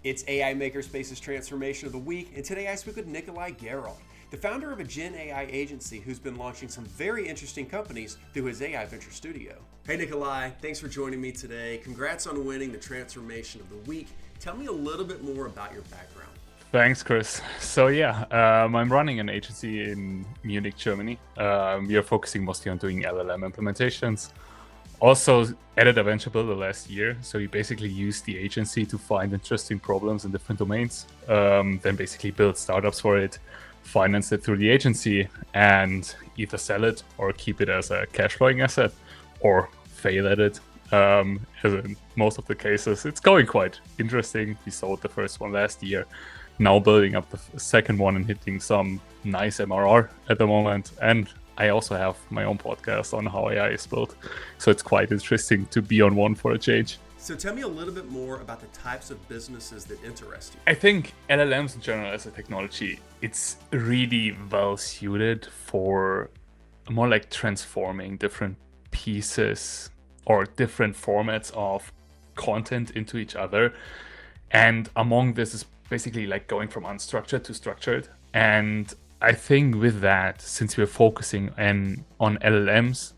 It's AI Makerspace's Transformation of the Week, and today I speak with Nicolay Gerold, the founder of a Gen AI agency who's been launching some very interesting companies through his AI Venture Studio. Hey Nicolay, thanks for joining me today. Congrats on winning the Transformation of the Week. Tell me a little bit more about your background. Thanks, Chris. I'm running an agency in Munich, Germany. We are focusing mostly on doing LLM implementations. Also added a venture builder last year, so we basically use the agency to find interesting problems in different domains, then basically build startups for it, finance it through the agency, and either sell it or keep it as a cash flowing asset, or fail at it. As in most of the cases, it's going quite interesting. We sold the first one last year, now building up the second one and hitting some nice MRR at the moment. And I also have my own podcast on how AI is built, so it's quite interesting to be on one for a change. So tell me a little bit more about the types of businesses that interest you. I think LLMs in general as a technology, it's really well suited for more like transforming different pieces or different formats of content into each other. And among this is basically like going from unstructured to structured. And I think with that, since we're focusing on LLMs,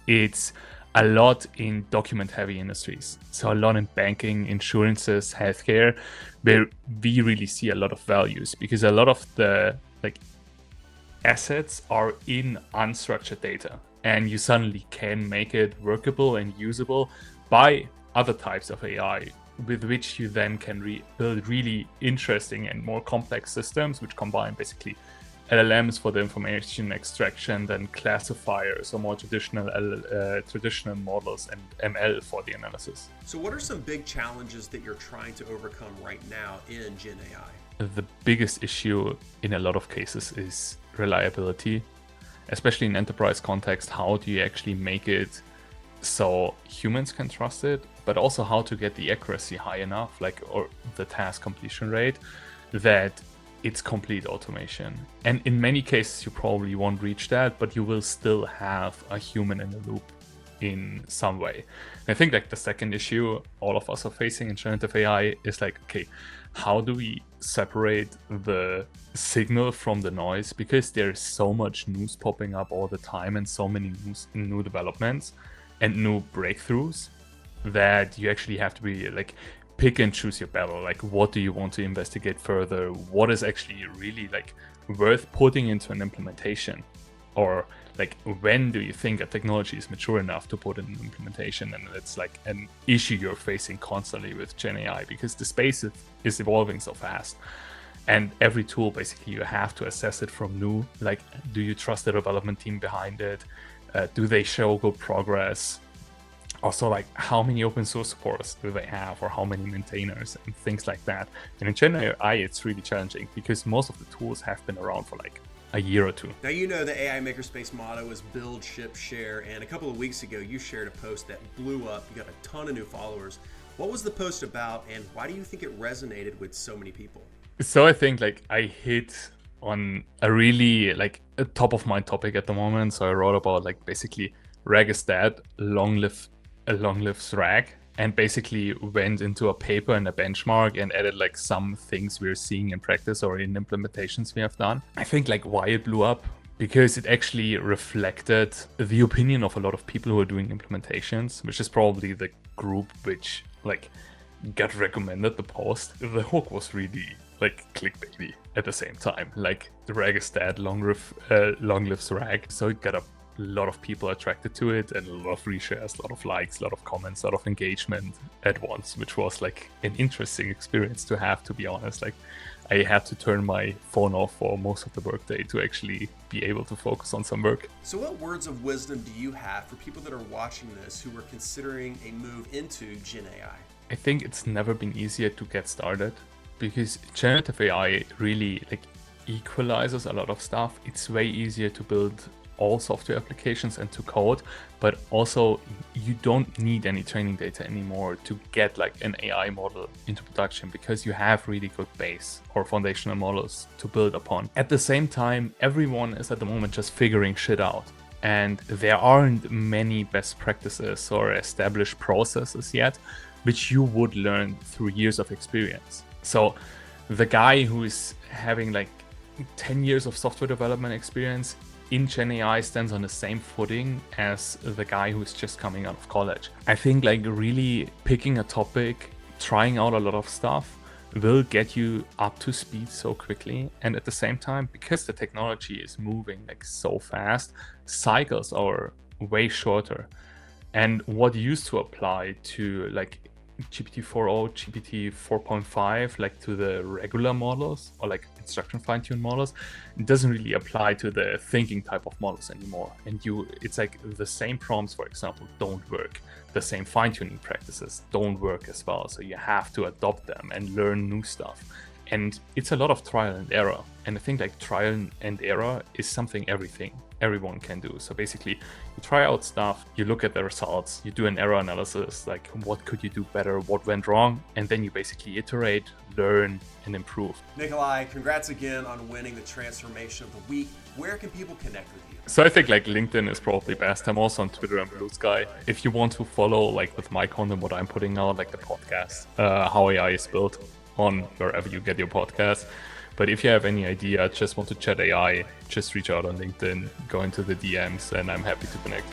it's a lot in document-heavy industries. So a lot in banking, insurances, healthcare, where we really see a lot of values, because a lot of the assets are in unstructured data, and you suddenly can make it workable and usable by other types of AI, with which you then can build really interesting and more complex systems, which combine basically LLMs for the information extraction, then classifiers or more traditional models, and ML for the analysis. So what are some big challenges that you're trying to overcome right now in Gen AI? The biggest issue in a lot of cases is reliability, especially in enterprise context. How do you actually make it so humans can trust it, but also how to get the accuracy high enough, or the task completion rate, that it's complete automation. And in many cases, you probably won't reach that, but you will still have a human in the loop in some way. And I think the second issue all of us are facing in generative AI is okay, how do we separate the signal from the noise? Because there's so much news popping up all the time and so many new developments and new breakthroughs that you actually have to be pick and choose your battle. What do you want to investigate further? What is actually really worth putting into an implementation? Or when do you think a technology is mature enough to put in an implementation? And it's an issue you're facing constantly with Gen AI, because the space is evolving so fast. And every tool, basically, you have to assess it from new. Do you trust the development team behind it? Do they show good progress? Also, how many open source supporters do they have, or how many maintainers, and things like that. And in Gen AI, it's really challenging because most of the tools have been around for a year or two. Now, you know the AI Makerspace motto is build, ship, share. And a couple of weeks ago, you shared a post that blew up. You got a ton of new followers. What was the post about, and why do you think it resonated with so many people? So I think I hit on a really a top of mind topic at the moment. So I wrote about basically RAG is dead, long lives RAG, and basically went into a paper and a benchmark and added some things we're seeing in practice or in implementations we have done. I think why it blew up, because it actually reflected the opinion of a lot of people who are doing implementations, which is probably the group which got recommended the post. The hook was really clickbaity at the same time. The RAG is dead, long lives RAG. So it got a lot of people attracted to it, and a lot of reshares, a lot of likes, a lot of comments, a lot of engagement at once, which was an interesting experience to have, to be honest. I had to turn my phone off for most of the workday to actually be able to focus on some work. So what words of wisdom do you have for people that are watching this who are considering a move into Gen AI? I think it's never been easier to get started, because generative AI really equalizes a lot of stuff. It's way easier to build all software applications and to code, but also you don't need any training data anymore to get an AI model into production, because you have really good base or foundational models to build upon. At the same time, everyone is at the moment just figuring shit out, and there aren't many best practices or established processes yet, which you would learn through years of experience. So the guy who is having like 10 years of software development experience in Gen AI stands on the same footing as the guy who's just coming out of college. I think like really picking a topic, trying out a lot of stuff will get you up to speed so quickly. And at the same time, because the technology is moving like so fast, cycles are way shorter. And what used to apply to like GPT-4o, GPT 4.5, like to the regular models or like instruction fine-tuned models, it doesn't really apply to the thinking type of models anymore. And it's like the same prompts, for example, don't work. The same fine-tuning practices don't work as well. So you have to adopt them and learn new stuff. And it's a lot of trial and error. And I think like trial and error is something everyone can do. So basically you try out stuff, you look at the results, you do an error analysis, like what could you do better, what went wrong, and then you basically iterate, learn, and improve. Nicolay, congrats again on winning the Transformation of the Week. Where can people connect with you? So I think like LinkedIn is probably best. I'm also on Twitter and Blue Sky. If you want to follow like with my content, what I'm putting out, like the podcast, How AI is Built, on wherever you get your podcast. But if you have any idea, just want to chat AI, just reach out on LinkedIn, go into the DMs, and I'm happy to connect.